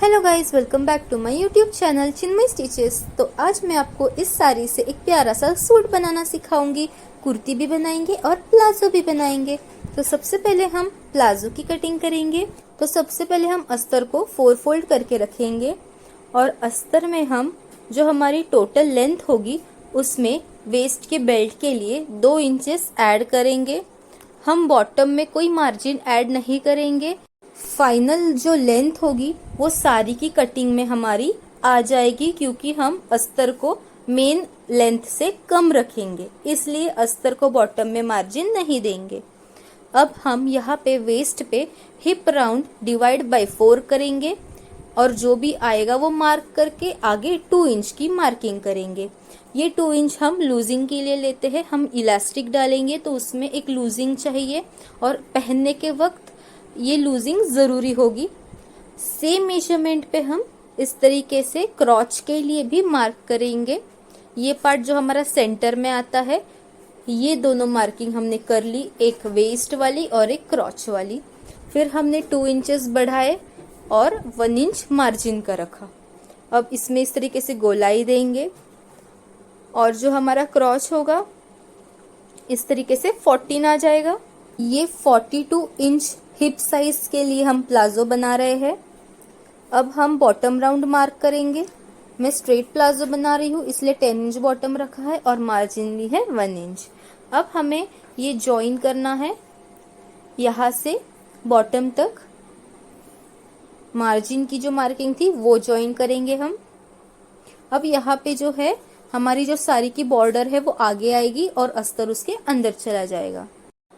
Hello guys, welcome back to my YouTube channel Chinmay stitches. तो आज मैं आपको इस साड़ी से एक प्यारा सा सूट बनाना सिखाऊंगी। कुर्ती भी बनाएंगे और प्लाजो भी बनाएंगे। तो सबसे पहले हम प्लाजो की कटिंग करेंगे। तो सबसे पहले हम अस्तर को 4 फोल्ड करके रखेंगे और अस्तर में हम जो हमारी टोटल लेंथ होगी उसमें वेस्ट के बेल्ट के लिए 2 इंचेस ऐड करेंगे। हम बॉटम में कोई मार्जिन ऐड नहीं करेंगे। फाइनल जो लेंथ होगी वो साड़ी की कटिंग में हमारी आ जाएगी, क्योंकि हम अस्तर को मेन लेंथ से कम रखेंगे, इसलिए अस्तर को बॉटम में मार्जिन नहीं देंगे। अब हम यहाँ पे वेस्ट पे हिप राउंड डिवाइड बाय 4 करेंगे और जो भी आएगा वो मार्क करके आगे 2 इंच की मार्किंग करेंगे। ये 2 इंच हम लूजिंग के लिए लेते हैं। हम इलास्टिक डालेंगे तो उसमें एक लूजिंग चाहिए और पहनने के वक्त ये लूजिंग ज़रूरी होगी। सेम मेजरमेंट पे हम इस तरीके से क्रॉच के लिए भी मार्क करेंगे। ये पार्ट जो हमारा सेंटर में आता है, ये दोनों मार्किंग हमने कर ली, एक वेस्ट वाली और एक क्रॉच वाली। फिर हमने 2 इंचेस बढ़ाए और 1 इंच मार्जिन का रखा। अब इसमें इस तरीके से गोलाई देंगे और जो हमारा क्रॉच होगा इस तरीके से 14 आ जाएगा। ये 42 इंच हिप साइज के लिए हम प्लाजो बना रहे हैं। अब हम बॉटम राउंड मार्क करेंगे। मैं स्ट्रेट प्लाजो बना रही हूँ, इसलिए 10 इंच बॉटम रखा है और मार्जिन ली है 1 इंच। अब हमें ये ज्वाइन करना है यहाँ से बॉटम तक। मार्जिन की जो मार्किंग थी वो ज्वाइन करेंगे हम। अब यहाँ पे जो है हमारी जो साड़ी की बॉर्डर है वो आगे आएगी और अस्तर उसके अंदर चला जाएगा।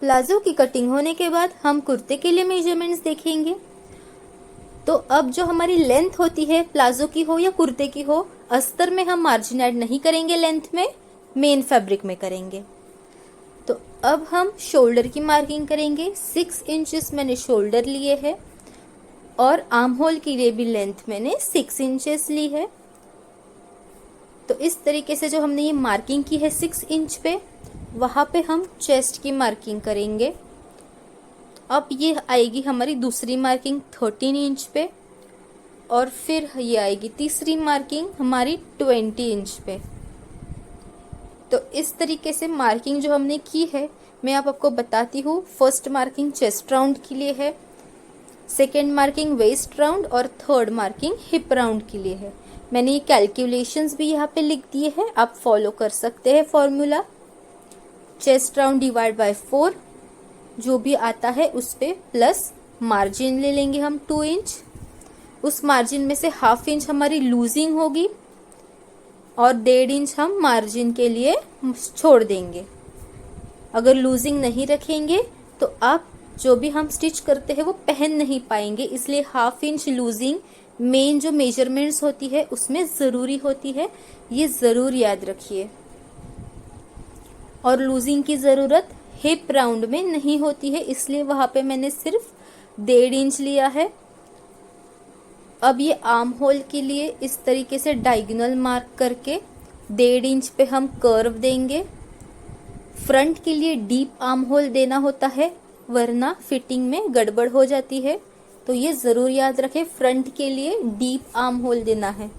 प्लाजो की कटिंग होने के बाद हम कुर्ते के लिए मेजरमेंट्स देखेंगे। तो अब जो हमारी लेंथ होती है, प्लाजो की हो या कुर्ते की हो, अस्तर में हम मार्जिन ऐड नहीं करेंगे, लेंथ में मेन फैब्रिक में करेंगे। तो अब हम शोल्डर की मार्किंग करेंगे। 6 इंचेस मैंने शोल्डर लिए है और आर्म होल के लिए भी लेंथ मैंने 6 इंचेस ली है। तो इस तरीके से जो हमने ये मार्किंग की है 6 इंच पे, वहां पे हम चेस्ट की मार्किंग करेंगे। अब ये आएगी हमारी दूसरी मार्किंग 13 इंच पे और फिर ये आएगी तीसरी मार्किंग हमारी 20 इंच पे। तो इस तरीके से मार्किंग जो हमने की है मैं आपको बताती हूँ। फर्स्ट मार्किंग चेस्ट राउंड के लिए है, सेकेंड मार्किंग वेस्ट राउंड और थर्ड मार्किंग हिप राउंड के लिए है। मैंने ये कैलकुलेशंस भी यहाँ पे लिख दिए हैं, आप फॉलो कर सकते हैं formula. Chest round divide by 4 जो भी आता है उस पे प्लस मार्जिन ले लेंगे हम 2 इंच। उस मार्जिन में से ½ इंच हमारी लूजिंग होगी और 1.5 इंच हम मार्जिन के लिए छोड़ देंगे। अगर लूजिंग नहीं रखेंगे तो आप जो भी हम स्टिच करते हैं वो पहन नहीं पाएंगे, इसलिए ½ इंच लूजिंग मेन जो मेजरमेंट्स होती है उसमें ज़रूरी होती है, ये ज़रूर याद रखिए। और लूजिंग की ज़रूरत हिप राउंड में नहीं होती है, इसलिए वहाँ पे मैंने सिर्फ 1.5 इंच लिया है। अब ये आर्म होल के लिए इस तरीके से डायगोनल मार्क करके 1.5 इंच पे हम कर्व देंगे। फ्रंट के लिए डीप आर्म होल देना होता है, वरना फिटिंग में गड़बड़ हो जाती है, तो ये ज़रूर याद रखें, फ्रंट के लिए डीप आर्म होल देना है।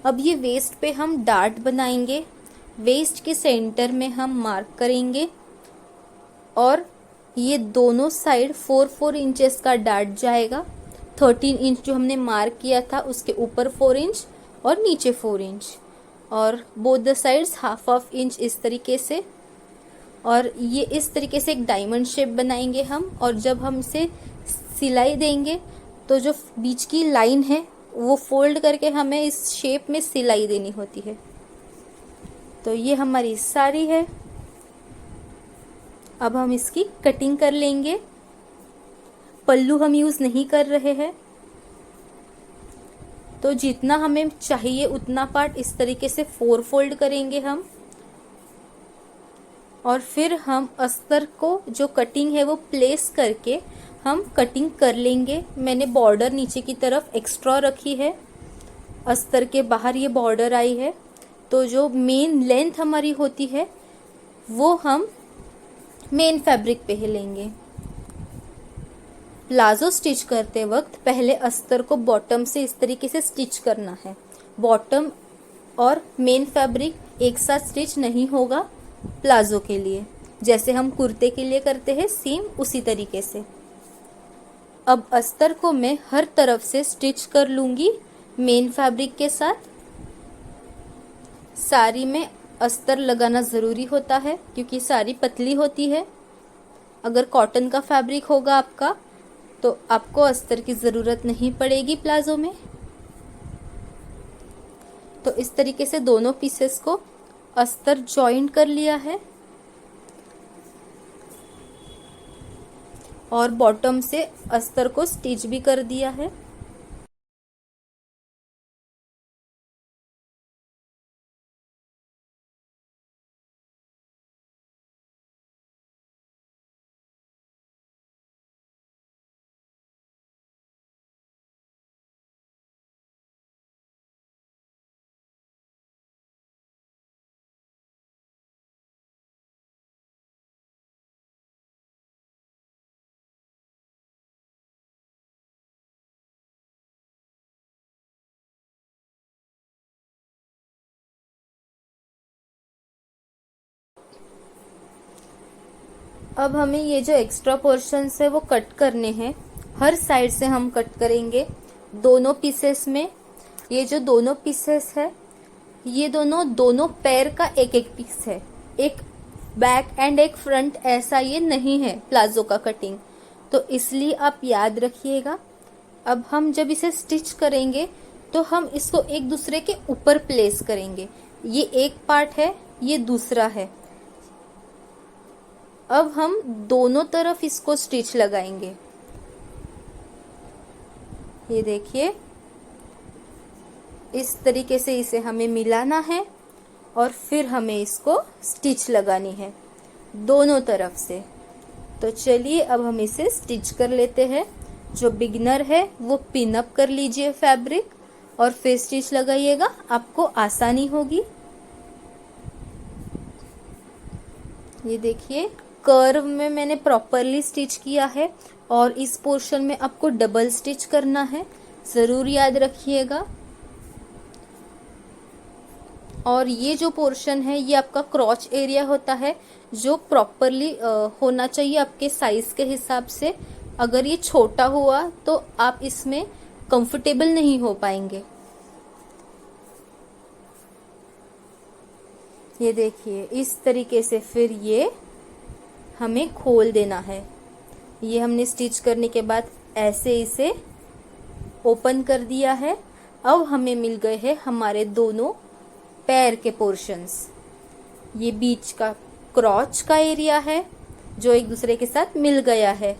अब ये वेस्ट पे हम डार्ट बनाएंगे। वेस्ट के सेंटर में हम मार्क करेंगे और ये दोनों साइड 4-4 इंचेस का डार्ट जाएगा। 13 इंच जो हमने मार्क किया था उसके ऊपर 4 इंच और नीचे 4 इंच और बोथ द साइड्स ½ इंच इस तरीके से। और ये इस तरीके से एक डायमंड शेप बनाएंगे हम, और जब हम इसे सिलाई देंगे तो जो बीच की लाइन है वो फोल्ड करके हमें इस शेप में सिलाई देनी होती है। तो ये हमारी साड़ी है। अब हम इसकी कटिंग कर लेंगे। पल्लू हम यूज़ नहीं कर रहे हैं, तो जितना हमें चाहिए उतना पार्ट इस तरीके से 4 फोल्ड करेंगे हम, और फिर हम अस्तर को जो कटिंग है वो प्लेस करके हम कटिंग कर लेंगे। मैंने बॉर्डर नीचे की तरफ एक्स्ट्रा रखी है, अस्तर के बाहर ये बॉर्डर आई है, तो जो मेन लेंथ हमारी होती है वो हम मेन फैब्रिक पे ही लेंगे। प्लाजो स्टिच करते वक्त पहले अस्तर को बॉटम से इस तरीके से स्टिच करना है। बॉटम और मेन फैब्रिक एक साथ स्टिच नहीं होगा प्लाजो के लिए, जैसे हम कुर्ते के लिए करते हैं सेम उसी तरीके से। अब अस्तर को मैं हर तरफ से स्टिच कर लूंगी मेन फैब्रिक के साथ। साड़ी में अस्तर लगाना ज़रूरी होता है क्योंकि साड़ी पतली होती है। अगर कॉटन का फैब्रिक होगा आपका तो आपको अस्तर की ज़रूरत नहीं पड़ेगी प्लाजो में। तो इस तरीके से दोनों पीसेस को अस्तर जॉइंट कर लिया है और बॉटम से अस्तर को स्टिच भी कर दिया है। अब हमें ये जो एक्स्ट्रा पोर्शंस है वो कट करने हैं। हर साइड से हम कट करेंगे दोनों पीसेस में। ये जो दोनों पीसेस है ये दोनों पैर का एक एक पीस है, एक बैक एंड एक फ्रंट, ऐसा ये नहीं है प्लाजो का कटिंग, तो इसलिए आप याद रखिएगा। अब हम जब इसे स्टिच करेंगे तो हम इसको एक दूसरे के ऊपर प्लेस करेंगे। ये एक पार्ट है, ये दूसरा है। अब हम दोनों तरफ इसको स्टिच लगाएंगे। ये देखिए इस तरीके से इसे हमें मिलाना है और फिर हमें इसको स्टिच लगानी है दोनों तरफ से। तो चलिए अब हम इसे स्टिच कर लेते हैं। जो बिगिनर है वो पिन अप कर लीजिए फैब्रिक और फिर स्टिच लगाइएगा, आपको आसानी होगी। ये देखिए कर्व में मैंने प्रॉपरली स्टिच किया है और इस पोर्शन में आपको डबल स्टिच करना है, जरूर याद रखिएगा। और ये जो पोर्शन है ये आपका क्रॉच एरिया होता है जो प्रॉपरली होना चाहिए आपके साइज के हिसाब से। अगर ये छोटा हुआ तो आप इसमें कंफर्टेबल नहीं हो पाएंगे। ये देखिए इस तरीके से फिर ये हमें खोल देना है। ये हमने स्टिच करने के बाद ऐसे इसे ओपन कर दिया है। अब हमें मिल गए हैं हमारे दोनों पैर के पोर्शंस। ये बीच का क्रॉच का एरिया है जो एक दूसरे के साथ मिल गया है।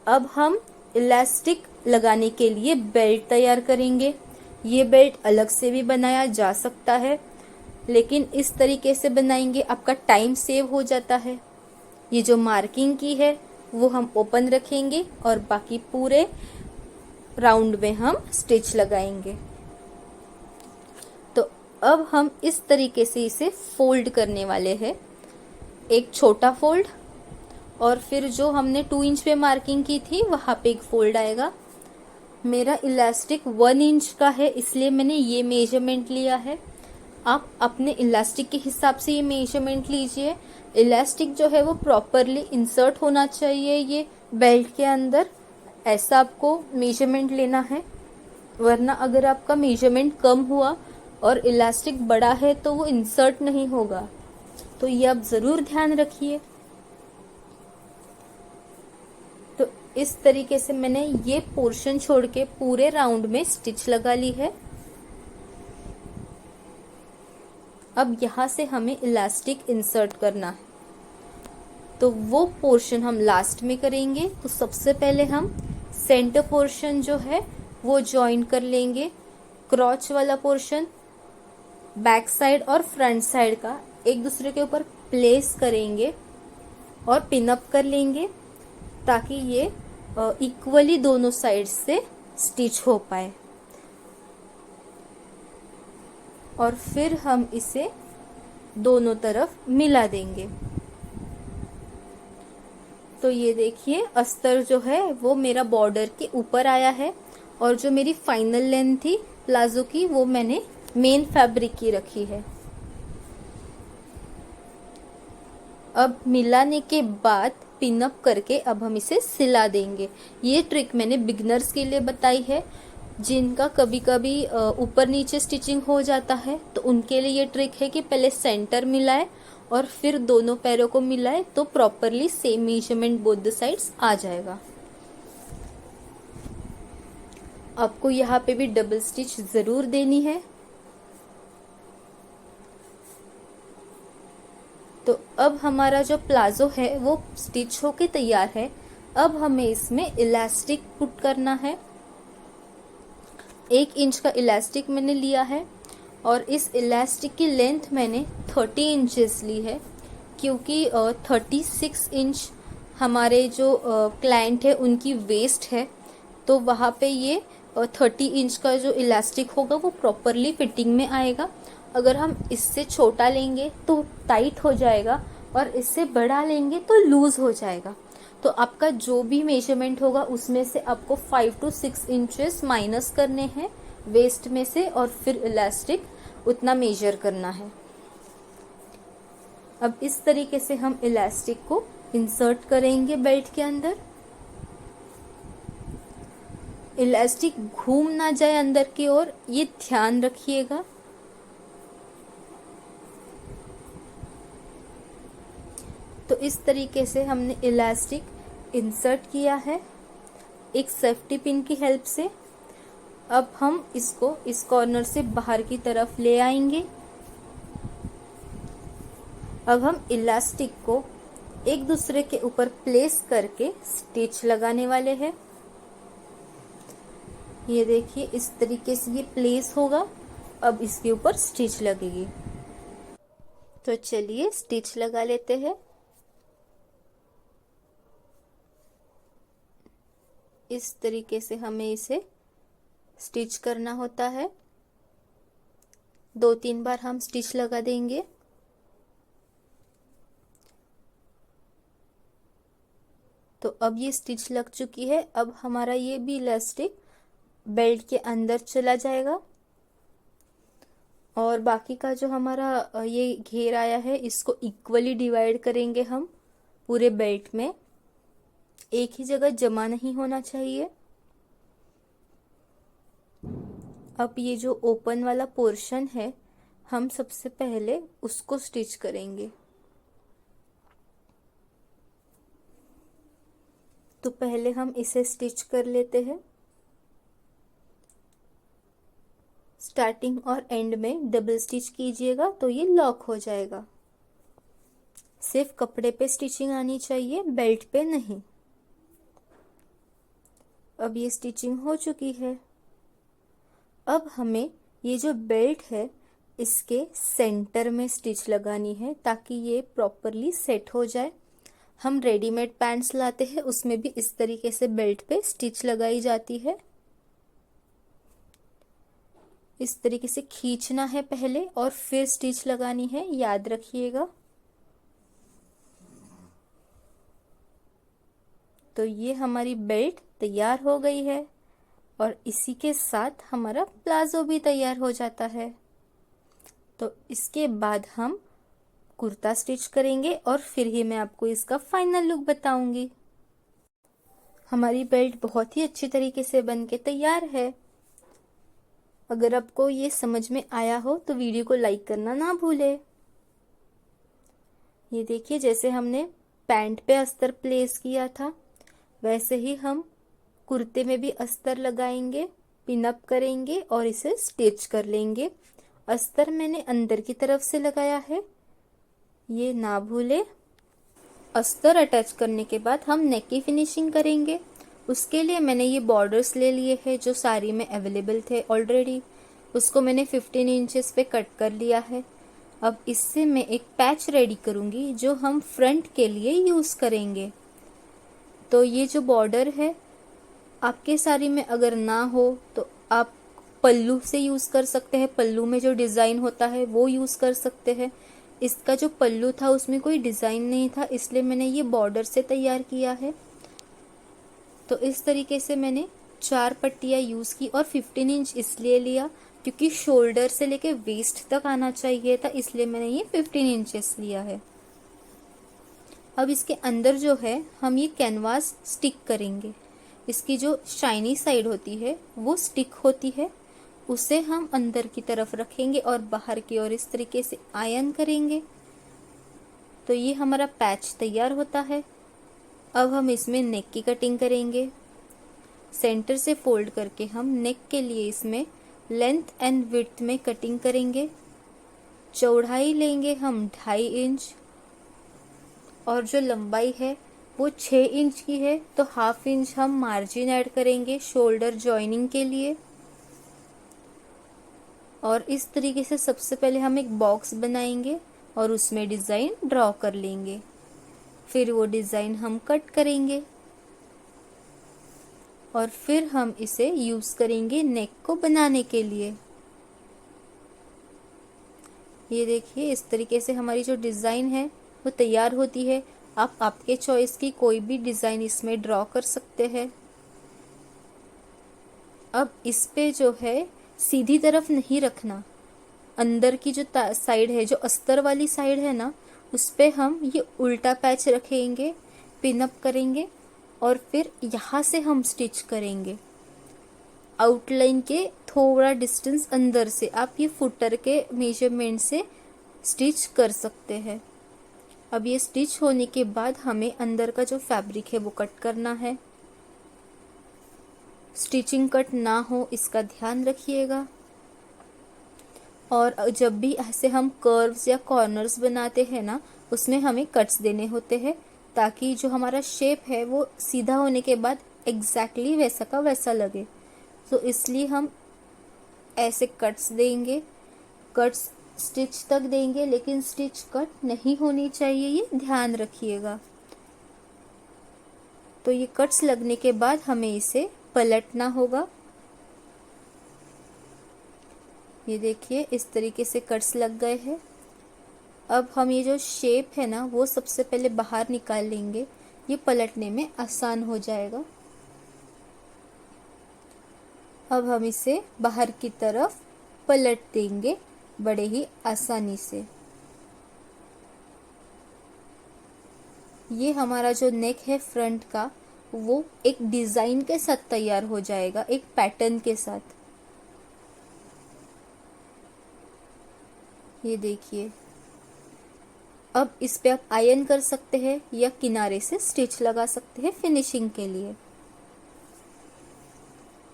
अब हम इलास्टिक लगाने के लिए बेल्ट तैयार करेंगे। ये बेल्ट अलग से भी बनाया जा सकता है, लेकिन इस तरीके से बनाएंगे आपका टाइम सेव हो जाता है। ये जो मार्किंग की है वो हम ओपन रखेंगे और बाकी पूरे राउंड में हम स्टिच लगाएंगे। तो अब हम इस तरीके से इसे फोल्ड करने वाले हैं। एक छोटा फोल्ड और फिर जो हमने 2 इंच पे मार्किंग की थी वहां पे एक फोल्ड आएगा। मेरा इलास्टिक 1 इंच का है इसलिए मैंने ये मेजरमेंट लिया है। आप अपने इलास्टिक के हिसाब से ये मेजरमेंट लीजिए। इलास्टिक जो है वो प्रॉपरली इंसर्ट होना चाहिए ये बेल्ट के अंदर, ऐसा आपको मेजरमेंट लेना है। वरना अगर आपका मेजरमेंट कम हुआ और इलास्टिक बड़ा है तो वो इंसर्ट नहीं होगा, तो ये आप जरूर ध्यान रखिए। तो इस तरीके से मैंने ये पोर्शन छोड़ के पूरे राउंड में स्टिच लगा ली है। अब यहाँ से हमें इलास्टिक इंसर्ट करना है, तो वो पोर्शन हम लास्ट में करेंगे। तो सबसे पहले हम सेंटर पोर्शन जो है वो ज्वाइन कर लेंगे। क्रॉच वाला पोर्शन बैक साइड और फ्रंट साइड का एक दूसरे के ऊपर प्लेस करेंगे और पिन अप कर लेंगे ताकि ये इक्वली दोनों साइड से स्टिच हो पाए। और फिर हम इसे दोनों तरफ मिला देंगे। तो ये देखिए अस्तर जो है वो मेरा बॉर्डर के ऊपर आया है और जो मेरी फाइनल लेंथ थी प्लाजो की वो मैंने मेन फैब्रिक की रखी है। अब मिलाने के बाद पिन अप करके अब हम इसे सिला देंगे। ये ट्रिक मैंने बिगनर्स के लिए बताई है, जिनका कभी कभी ऊपर नीचे स्टिचिंग हो जाता है तो उनके लिए ये ट्रिक है कि पहले सेंटर मिलाए और फिर दोनों पैरों को मिलाए तो properly same measurement both the sides आ जाएगा। आपको यहाँ पे भी डबल स्टिच जरूर देनी है। तो अब हमारा जो प्लाजो है वो स्टिच होके तैयार है। अब हमें इसमें इलास्टिक पुट करना है। 1 इंच का इलास्टिक मैंने लिया है और इस इलास्टिक की लेंथ मैंने 30 इंचेस ली है, क्योंकि 36 इंच हमारे जो क्लाइंट है उनकी वेस्ट है, तो वहाँ पे ये 30 इंच का जो इलास्टिक होगा वो प्रॉपरली फिटिंग में आएगा। अगर हम इससे छोटा लेंगे तो टाइट हो जाएगा और इससे बड़ा लेंगे तो लूज हो जाएगा। तो आपका जो भी मेजरमेंट होगा उसमें से आपको 5 to 6 इंचेस माइनस करने हैं वेस्ट में से और फिर इलास्टिक उतना मेजर करना है। अब इस तरीके से हम इलास्टिक को इंसर्ट करेंगे बेल्ट के अंदर। इलास्टिक घूम ना जाए अंदर की ओर, ये ध्यान रखिएगा। तो इस तरीके से हमने इलास्टिक इंसर्ट किया है एक सेफ्टी पिन की हेल्प से। अब हम इसको इस कॉर्नर से बाहर की तरफ ले आएंगे। अब हम इलास्टिक को एक दूसरे के ऊपर प्लेस करके स्टिच लगाने वाले हैं। ये देखिए इस तरीके से ये प्लेस होगा। अब इसके ऊपर स्टिच लगेगी। तो चलिए स्टिच लगा लेते हैं। इस तरीके से हमें इसे स्टिच करना होता है। 2-3 बार हम स्टिच लगा देंगे। तो अब ये स्टिच लग चुकी है। अब हमारा ये भी इलास्टिक बेल्ट के अंदर चला जाएगा और बाकी का जो हमारा ये घेर आया है इसको इक्वली डिवाइड करेंगे हम पूरे बेल्ट में। एक ही जगह जमा नहीं होना चाहिए। अब ये जो ओपन वाला पोर्शन है हम सबसे पहले उसको स्टिच करेंगे। तो पहले हम इसे स्टिच कर लेते हैं। स्टार्टिंग और एंड में डबल स्टिच कीजिएगा तो ये लॉक हो जाएगा। सिर्फ कपड़े पे स्टिचिंग आनी चाहिए, बेल्ट पे नहीं। अब ये स्टिचिंग हो चुकी है। अब हमें ये जो बेल्ट है इसके सेंटर में स्टिच लगानी है ताकि ये प्रॉपरली सेट हो जाए। हम रेडीमेड पैंट्स लाते हैं उसमें भी इस तरीके से बेल्ट पे स्टिच लगाई जाती है। इस तरीके से खींचना है पहले और फिर स्टिच लगानी है, याद रखिएगा। तो ये हमारी बेल्ट तैयार हो गई है और इसी के साथ हमारा प्लाजो भी तैयार हो जाता है। तो इसके बाद हम कुर्ता स्टिच करेंगे और फिर ही मैं आपको इसका फाइनल लुक बताऊंगी। हमारी बेल्ट बहुत ही अच्छी तरीके से बनके तैयार है। अगर आपको ये समझ में आया हो तो वीडियो को लाइक करना ना भूले। ये देखिए जैसे हमने पैंट पे अस्तर प्लेस किया था वैसे ही हम कुर्ते में भी अस्तर लगाएंगे, पिन अप करेंगे और इसे स्टिच कर लेंगे। अस्तर मैंने अंदर की तरफ से लगाया है, ये ना भूले। अस्तर अटैच करने के बाद हम नेक की फिनिशिंग करेंगे। उसके लिए मैंने ये बॉर्डर्स ले लिए हैं जो साड़ी में अवेलेबल थे ऑलरेडी। उसको मैंने 15 इंचेस पे कट कर लिया है। अब इससे मैं एक पैच रेडी करूंगी जो हम फ्रंट के लिए यूज करेंगे। तो ये जो बॉर्डर है आपके साड़ी में अगर ना हो तो आप पल्लू से यूज कर सकते हैं। पल्लू में जो डिजाइन होता है वो यूज कर सकते हैं। इसका जो पल्लू था उसमें कोई डिज़ाइन नहीं था, इसलिए मैंने ये बॉर्डर से तैयार किया है। तो इस तरीके से मैंने 4 पट्टियाँ यूज़ की और 15 इंच इसलिए लिया क्योंकि शोल्डर से लेके वेस्ट तक आना चाहिए था, इसलिए मैंने ये 15 इंचेस लिया है। अब इसके अंदर जो है हम ये कैनवास स्टिक करेंगे। इसकी जो शाइनी साइड होती है वो स्टिक होती है, उसे हम अंदर की तरफ रखेंगे और बाहर की ओर इस तरीके से आयन करेंगे। तो ये हमारा पैच तैयार होता है। अब हम इसमें नेक की कटिंग करेंगे। सेंटर से फोल्ड करके हम नेक के लिए इसमें लेंथ एंड विड्थ में कटिंग करेंगे। चौड़ाई लेंगे हम 2.5 इंच और जो लंबाई है वो 6 इंच की है, तो 1/2 इंच हम मार्जिन ऐड करेंगे शोल्डर जॉइनिंग के लिए। और इस तरीके से सबसे पहले हम एक बॉक्स बनाएंगे और उसमें डिज़ाइन ड्रॉ कर लेंगे। फिर वो डिज़ाइन हम कट करेंगे और फिर हम इसे यूज़ करेंगे नेक को बनाने के लिए। ये देखिए इस तरीके से हमारी जो डिज़ाइन है वो तैयार होती है। आप आपके चॉइस की कोई भी डिज़ाइन इसमें ड्रॉ कर सकते हैं। अब इस पे जो है सीधी तरफ नहीं रखना, अंदर की जो साइड है, जो अस्तर वाली साइड है ना, उस पे हम ये उल्टा पैच रखेंगे, पिन अप करेंगे और फिर यहाँ से हम स्टिच करेंगे आउटलाइन के थोड़ा डिस्टेंस अंदर से। आप ये फुटर के मेजरमेंट से स्टिच कर सकते हैं। अब ये स्टिच होने के बाद हमें अंदर का जो फैब्रिक है वो कट करना है। स्टिचिंग कट ना हो इसका ध्यान रखिएगा। और जब भी ऐसे हम कर्व्स या कॉर्नर्स बनाते हैं ना, उसमें हमें कट्स देने होते हैं ताकि जो हमारा शेप है वो सीधा होने के बाद एग्जैक्टली वैसा का वैसा लगे। तो इसलिए हम ऐसे कट्स देंगे। कट्स स्टिच तक देंगे लेकिन स्टिच कट नहीं होनी चाहिए, ये ध्यान रखिएगा। तो ये कट्स लगने के बाद हमें इसे पलटना होगा। ये देखिए इस तरीके से कट्स लग गए हैं। अब हम ये जो शेप है ना वो सबसे पहले बाहर निकाल लेंगे, ये पलटने में आसान हो जाएगा। अब हम इसे बाहर की तरफ पलट देंगे बड़े ही आसानी से। ये हमारा जो नेक है फ्रंट का वो एक डिज़ाइन के साथ तैयार हो जाएगा, एक पैटर्न के साथ। ये देखिए अब इस पे आप आयरन कर सकते हैं या किनारे से स्टिच लगा सकते हैं फिनिशिंग के लिए।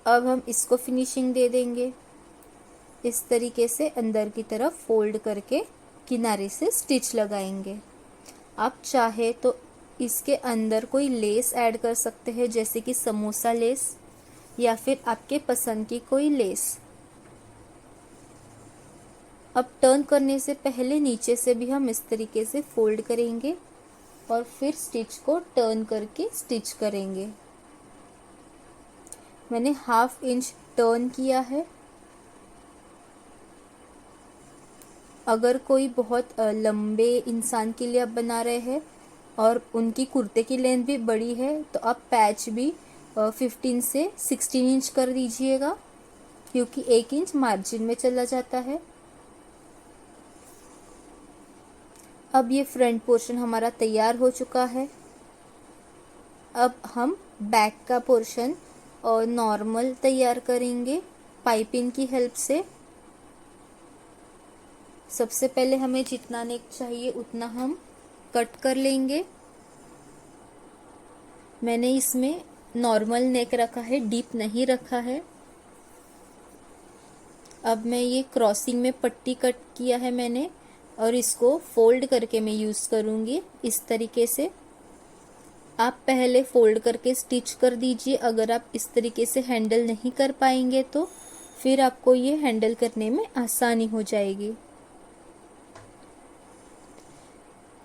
अब हम इसको फिनिशिंग दे देंगे इस तरीके से, अंदर की तरफ फोल्ड करके किनारे से स्टिच लगाएंगे। आप चाहे तो इसके अंदर कोई लेस ऐड कर सकते हैं, जैसे कि समोसा लेस या फिर आपके पसंद की कोई लेस। अब टर्न करने से पहले नीचे से भी हम इस तरीके से फोल्ड करेंगे और फिर स्टिच को टर्न करके स्टिच करेंगे। मैंने 1/2 इंच टर्न किया है। अगर कोई बहुत लंबे इंसान के लिए आप बना रहे हैं और उनकी कुर्ते की लेंथ भी बड़ी है तो आप पैच भी 15 से 16 इंच कर दीजिएगा, क्योंकि 1 इंच मार्जिन में चला जाता है। अब ये फ्रंट पोर्शन हमारा तैयार हो चुका है। अब हम बैक का पोर्शन और नॉर्मल तैयार करेंगे पाइपिंग की हेल्प से। सबसे पहले हमें जितना नेक चाहिए उतना हम कट कर लेंगे। मैंने इसमें नॉर्मल नेक रखा है, डीप नहीं रखा है। अब मैं ये क्रॉसिंग में पट्टी कट किया है मैंने, और इसको फोल्ड करके मैं यूज़ करूँगी इस तरीके से। आप पहले फोल्ड करके स्टिच कर दीजिए। अगर आप इस तरीके से हैंडल नहीं कर पाएंगे तो फिर आपको ये हैंडल करने में आसानी हो जाएगी।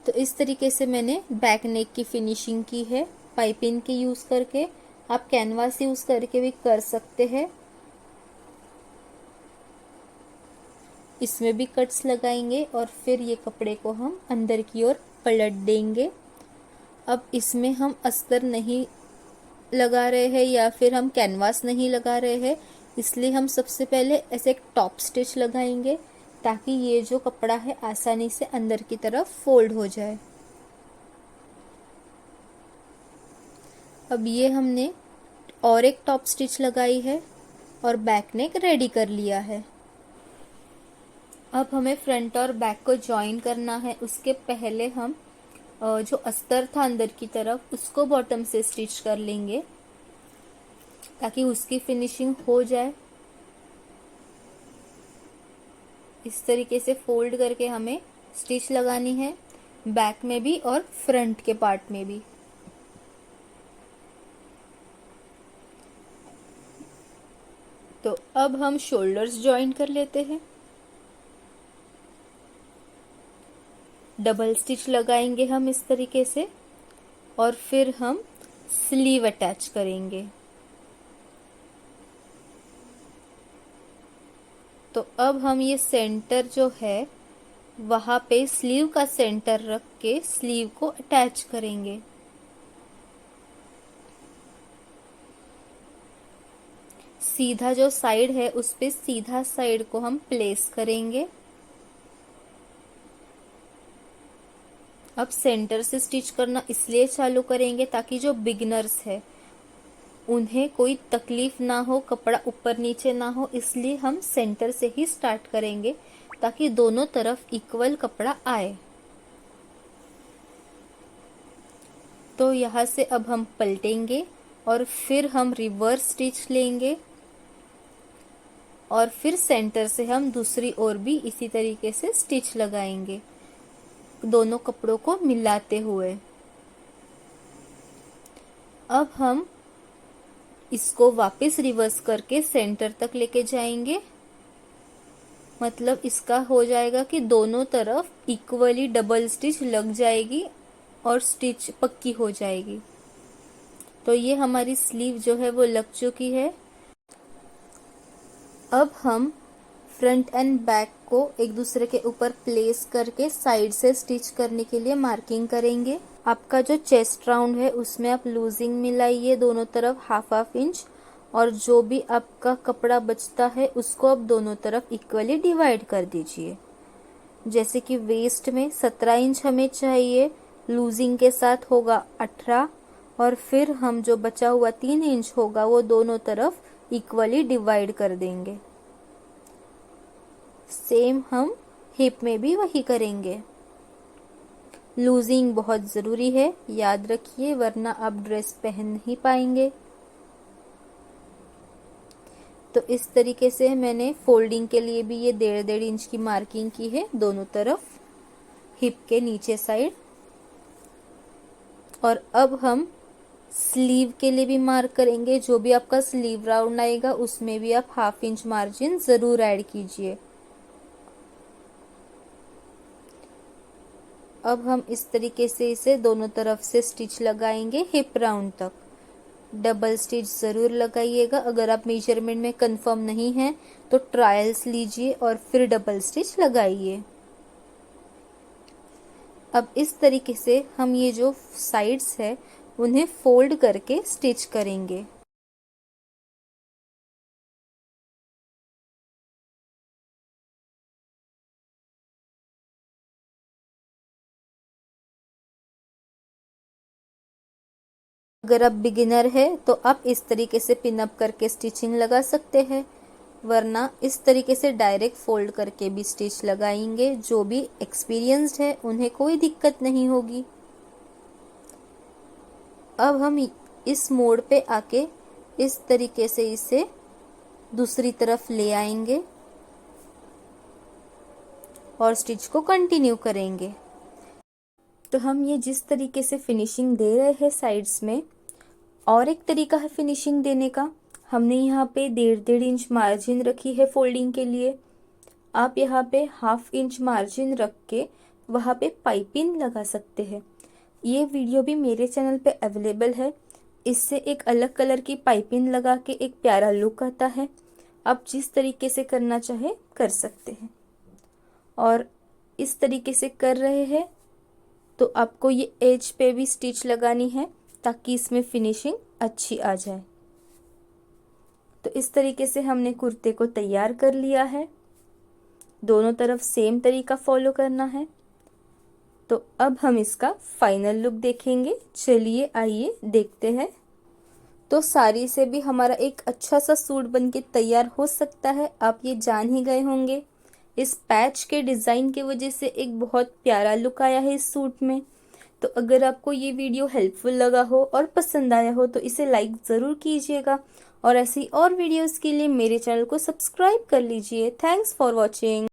तो इस तरीके से मैंने बैक नेक की फिनिशिंग की है पाइपिंग की यूज़ करके। आप कैनवास यूज़ करके भी कर सकते हैं। इसमें भी कट्स लगाएंगे और फिर ये कपड़े को हम अंदर की ओर पलट देंगे। अब इसमें हम अस्तर नहीं लगा रहे हैं या फिर हम कैनवास नहीं लगा रहे हैं, इसलिए हम सबसे पहले ऐसे एक टॉप स्टिच लगाएंगे ताकि ये जो कपड़ा है आसानी से अंदर की तरफ फोल्ड हो जाए। अब ये हमने और एक टॉप स्टिच लगाई है और बैक नेक रेडी कर लिया है। अब हमें फ्रंट और बैक को जॉइन करना है। उसके पहले हम जो अस्तर था अंदर की तरफ उसको बॉटम से स्टिच कर लेंगे ताकि उसकी फिनिशिंग हो जाए। इस तरीके से फोल्ड करके हमें स्टिच लगानी है, बैक में भी और फ्रंट के पार्ट में भी। तो अब हम शोल्डर्स जॉइन कर लेते हैं। डबल स्टिच लगाएंगे हम इस तरीके से और फिर हम स्लीव अटैच करेंगे। तो अब हम ये सेंटर जो है वहां पे स्लीव का सेंटर रख के स्लीव को अटैच करेंगे। सीधा जो साइड है उस पे सीधा साइड को हम प्लेस करेंगे। अब सेंटर से स्टिच करना इसलिए चालू करेंगे ताकि जो बिगिनर्स है उन्हें कोई तकलीफ ना हो, कपड़ा ऊपर नीचे ना हो, इसलिए हम सेंटर से ही स्टार्ट करेंगे ताकि दोनों तरफ इक्वल कपड़ा आए। तो यहाँ से अब हम पलटेंगे और फिर हम रिवर्स स्टिच लेंगे और फिर सेंटर से हम दूसरी ओर भी इसी तरीके से स्टिच लगाएंगे दोनों कपड़ों को मिलाते हुए। अब हम इसको वापस रिवर्स करके सेंटर तक लेके जाएंगे, मतलब इसका हो जाएगा कि दोनों तरफ इक्वली डबल स्टिच लग जाएगी और स्टिच पक्की हो जाएगी। तो ये हमारी स्लीव जो है वो लग चुकी है। अब हम फ्रंट एंड बैक को एक दूसरे के ऊपर प्लेस करके साइड से स्टिच करने के लिए मार्किंग करेंगे। आपका जो चेस्ट राउंड है उसमें आप लूजिंग मिलाइए दोनों तरफ हाफ इंच और जो भी आपका कपड़ा बचता है उसको आप दोनों तरफ इक्वली डिवाइड कर दीजिए। जैसे कि वेस्ट में 17 इंच हमें चाहिए, लूजिंग के साथ होगा 18 और फिर हम जो बचा हुआ 3 इंच होगा वो दोनों तरफ इक्वली डिवाइड कर देंगे। सेम हम हिप में भी वही करेंगे। लूजिंग बहुत ज़रूरी है, याद रखिए, वरना आप ड्रेस पहन नहीं पाएंगे। तो इस तरीके से मैंने फोल्डिंग के लिए भी ये 1.5 इंच की मार्किंग की है दोनों तरफ हिप के नीचे साइड। और अब हम स्लीव के लिए भी मार्क करेंगे। जो भी आपका स्लीव राउंड आएगा उसमें भी आप हाफ इंच मार्जिन ज़रूर ऐड कीजिए। अब हम इस तरीके से इसे दोनों तरफ से स्टिच लगाएंगे हिप राउंड तक। डबल स्टिच ज़रूर लगाइएगा। अगर आप मेजरमेंट में कंफर्म नहीं हैं तो ट्रायल्स लीजिए और फिर डबल स्टिच लगाइए। अब इस तरीके से हम ये जो साइड्स है उन्हें फोल्ड करके स्टिच करेंगे। अगर आप बिगिनर है तो आप इस तरीके से पिन अप करके स्टिचिंग लगा सकते हैं, वरना इस तरीके से डायरेक्ट फोल्ड करके भी स्टिच लगाएंगे। जो भी एक्सपीरियंस्ड है उन्हें कोई दिक्कत नहीं होगी। अब हम इस मोड़ पे आके इस तरीके से इसे दूसरी तरफ ले आएंगे और स्टिच को कंटिन्यू करेंगे। तो हम ये जिस तरीके से फिनिशिंग दे रहे हैं साइड्स में, और एक तरीका है फिनिशिंग देने का। हमने यहाँ पे 1.5 इंच मार्जिन रखी है फोल्डिंग के लिए। आप यहाँ पे हाफ इंच मार्जिन रख के वहाँ पे पाइपिंग लगा सकते हैं। ये वीडियो भी मेरे चैनल पे अवेलेबल है। इससे एक अलग कलर की पाइपिंग लगा के एक प्यारा लुक आता है। आप जिस तरीके से करना चाहे कर सकते हैं। और इस तरीके से कर रहे हैं तो आपको ये एज पे भी स्टिच लगानी है ताकि इसमें फिनिशिंग अच्छी आ जाए। तो इस तरीके से हमने कुर्ते को तैयार कर लिया है। दोनों तरफ सेम तरीका फॉलो करना है। तो अब हम इसका फाइनल लुक देखेंगे। चलिए आइए देखते हैं। तो साड़ी से भी हमारा एक अच्छा सा सूट बनके तैयार हो सकता है। आप ये जान ही गए होंगे, इस पैच के डिज़ाइन की वजह से एक बहुत प्यारा लुक आया है इस सूट में। तो अगर आपको ये वीडियो हेल्पफुल लगा हो और पसंद आया हो तो इसे लाइक ज़रूर कीजिएगा और ऐसी और वीडियोस के लिए मेरे चैनल को सब्सक्राइब कर लीजिए। Thanks for watching.